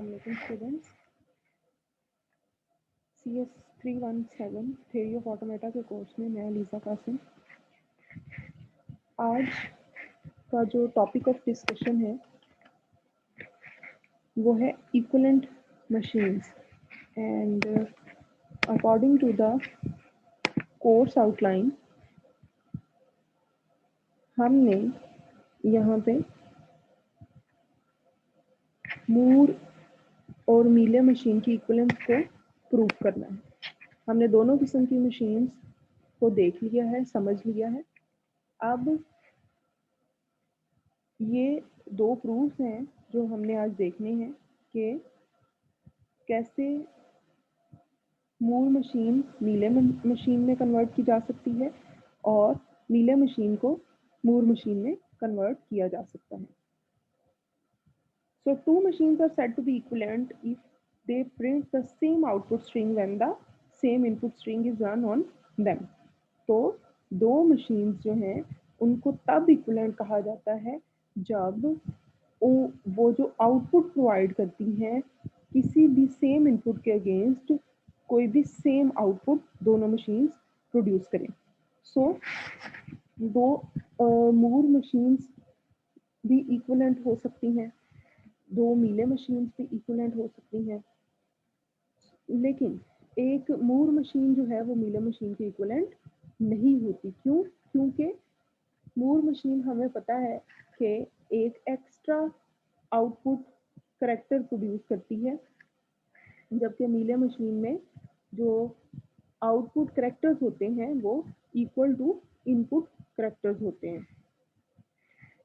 Assalamualaikum students, CS 317 theory of automata के course में मैं लीजा कासिम। आज का जो टॉपिक ऑफ डिस्कशन है वो है equivalent machines and according to the course outline हमने यहाँ पे मूर और मीले मशीन की इक्विवेलेंस को प्रूव करना है। हमने दोनों किस्म की मशीन्स को देख लिया है, समझ लिया है। अब ये दो प्रूफ्स हैं जो हमने आज देखने हैं कि कैसे मूर मशीन मीले मशीन में कन्वर्ट की जा सकती है और मीले मशीन को मूर मशीन में कन्वर्ट किया जा सकता है। So two machines are said to be equivalent if they print the same output string when the same input string is run on them. तो दो machines जो हैं उनको तब equivalent कहा जाता है जब वो जो आउटपुट प्रोवाइड करती हैं किसी भी सेम इनपुट के अगेंस्ट कोई भी सेम आउटपुट दोनों मशीन्स प्रोड्यूस करें। सो दो मूर मशीन्स भी इक्विवेलेंट हो सकती हैं, दो मीले मशीन्स भी इक्विवेलेंट हो सकती हैं, लेकिन एक मूर मशीन जो है वो मीले मशीन की इक्विवेलेंट नहीं होती। क्यों? क्योंकि मूर मशीन हमें पता है कि एक एक्स्ट्रा आउटपुट करैक्टर प्रोड्यूस करती है, जबकि मीले मशीन में जो आउटपुट करैक्टर्स होते हैं वो इक्वल टू इनपुट करैक्टर्स होते हैं।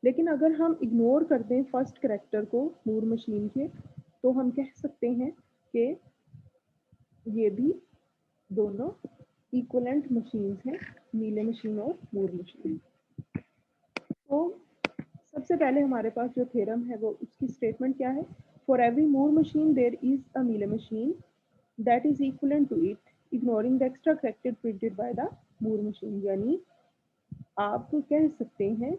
लेकिन अगर हम इग्नोर कर दें फर्स्ट करैक्टर को मूर मशीन के, तो हम कह सकते हैं कि ये भी दोनों इक्विवेलेंट मशीन्स हैं, मीले मशीन और मूर मशीन। तो सबसे पहले हमारे पास जो थ्योरम है वो उसकी स्टेटमेंट क्या है? For every Moore machine there is a Mealy machine that is equivalent to it ignoring the extra character printed by the Moore machine. यानी आप कह सकते हैं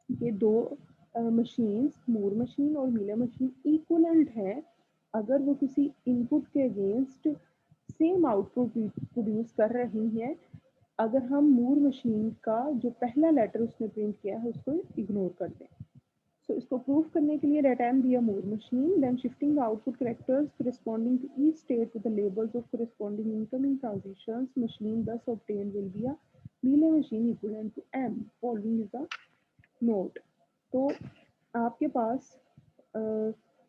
कि दो मशीन्स मूर मशीन और मीले मशीन इक्विवेलेंट है अगर वो किसी इनपुट के अगेंस्ट सेम आउटपुट प्रोड्यूस कर रही हैं, अगर हम मूर मशीन का जो पहला लेटर उसने प्रिंट किया है उसको इग्नोर कर दें। सो इसको प्रूव करने के लिए let M be a Moore machine then shifting the output characters corresponding to each state with the labels of corresponding incoming transitions machine thus obtained will be a Mealy machine equivalent to M. Following is the note। तो आपके पास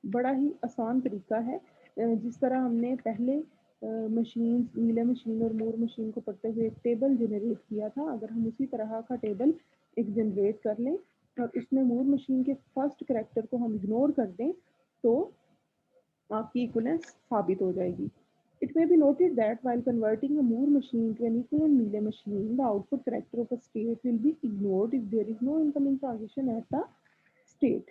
बड़ा ही आसान तरीका है, जिस तरह हमने पहले मशीन मीले मशीन और मूर मशीन को पढ़ते हुए एक टेबल जनरेट किया था, अगर हम उसी तरह का टेबल एक जनरेट कर लें और उसमें मूर मशीन के फर्स्ट करैक्टर को हम इग्नोर कर दें तो आपकी इक्विवेलेंस साबित हो जाएगी। It may be noted that while converting a Moore machine to an equivalent Mealy machine, the output character of a state will be ignored if there is no incoming transition at the state.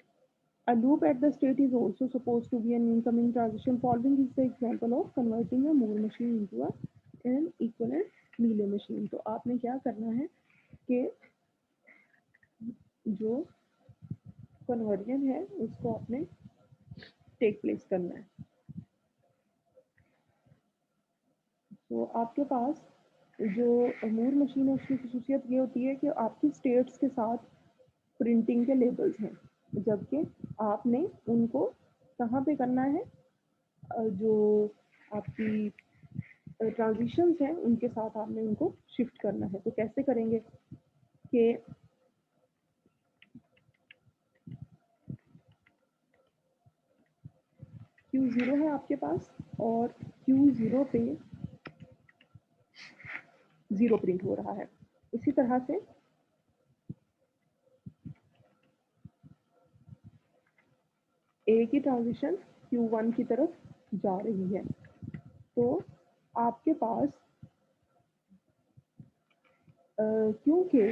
A loop at the state is also supposed to be an incoming transition. Following is the example of converting a Moore machine into an equivalent Mealy machine. तो आपने क्या करना है कि जो conversion है उसको आपने टेक प्लेस करना है। तो आपके पास जो मूर मशीन है उसकी खसूसियत ये होती है कि आपकी स्टेट्स के साथ प्रिंटिंग के लेबल्स हैं, जबकि आपने उनको कहाँ पे करना है? जो आपकी ट्रांजिशंस हैं उनके साथ आपने उनको शिफ्ट करना है। तो कैसे करेंगे कि Q0 है आपके पास और Q0 पे 0 प्रिंट हो रहा है। इसी तरह से ए की ट्रांजिशन Q1 की तरफ जा रही है। तो आपके पास क्योंकि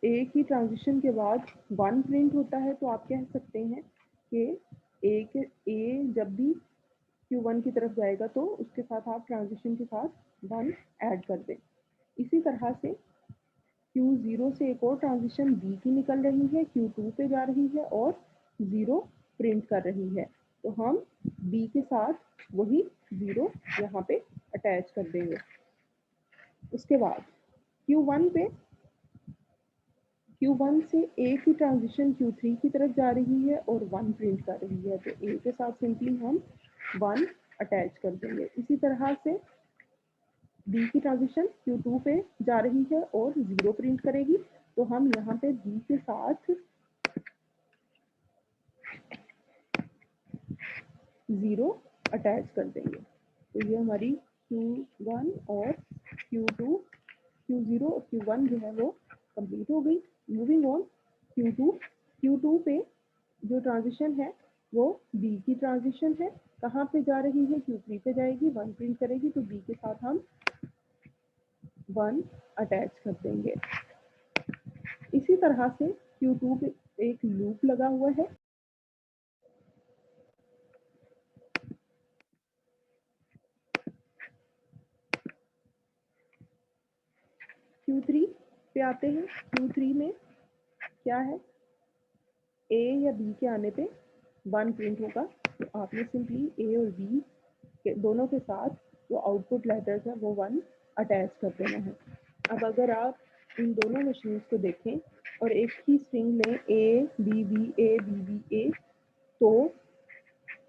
ए की ट्रांजिशन के बाद 1 प्रिंट होता है, तो आप कह सकते हैं कि ए जब भी Q1 की तरफ जाएगा तो उसके साथ आप ट्रांजिशन के साथ 1 ऐड कर दें। इसी तरह से Q0 से एक और ट्रांजिशन बी की निकल रही है, Q2 पे जा रही है और 0 प्रिंट कर रही है। तो हम बी के साथ वही 0 यहाँ पे अटैच कर देंगे। उसके बाद Q1 पे Q1 से ए की ट्रांजिशन Q3 की तरफ जा रही है और 1 प्रिंट कर रही है, तो ए के साथ सिंपली हम 1 अटैच कर देंगे। इसी तरह से बी की ट्रांजिशन Q2 पे जा रही है और 0 प्रिंट करेगी, तो हम यहाँ पे बी के साथ 0 अटैच कर देंगे। तो ये हमारी Q1 और Q2, Q0 और Q1 जो है वो कंप्लीट हो गई। मूविंग ऑन Q2 पे जो ट्रांजिशन है वो बी की ट्रांजिशन है। कहाँ पे जा रही है? Q3 पे जाएगी, 1 प्रिंट करेगी, तो बी के साथ हम 1 अटैच कर देंगे। इसी तरह से Q2 पे एक लूप लगा हुआ है। Q3 पे आते हैं। Q3 में क्या है? ए या बी के आने पे 1 प्रिंट होगा, तो आपने सिंपली ए और बी के दोनों के साथ जो आउटपुट लेटर्स है वो 1 अटैच कर देना है। अब अगर आप इन दोनों मशीन्स को देखें और एक ही स्ट्रिंग लें A B B A B B A, तो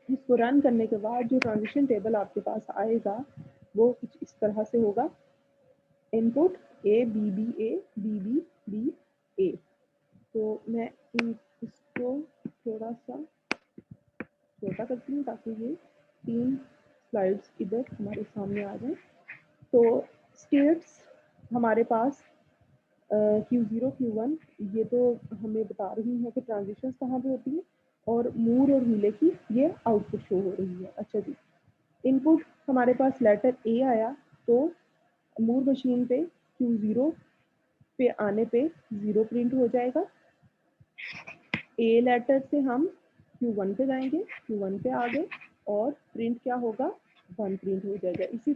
इसको रन करने के बाद जो ट्रांजिशन टेबल आपके पास आएगा वो कुछ इस तरह से होगा। Input A B B A B B B A. तो मैं इसको थोड़ा सा छोटा करती हूँ ताकि ये 3 स्लाइड्स इधर हमारे सामने आ जाए। तो स्टेट्स हमारे पास Q0 Q1 ये तो हमें बता रही है कि ट्रांजिशंस कहाँ पे होती है, और मूर और हीले की ये आउटपुट शो हो रही है। अच्छा जी, इनपुट हमारे पास लेटर ए आया, तो मूर मशीन पे Q0 पे आने पे 0 प्रिंट हो जाएगा। ए लेटर से हम Q1 पे जाएंगे, Q1 पे आ गए और प्रिंट क्या होगा? 1 प्रिंट हो जाएगा। इसी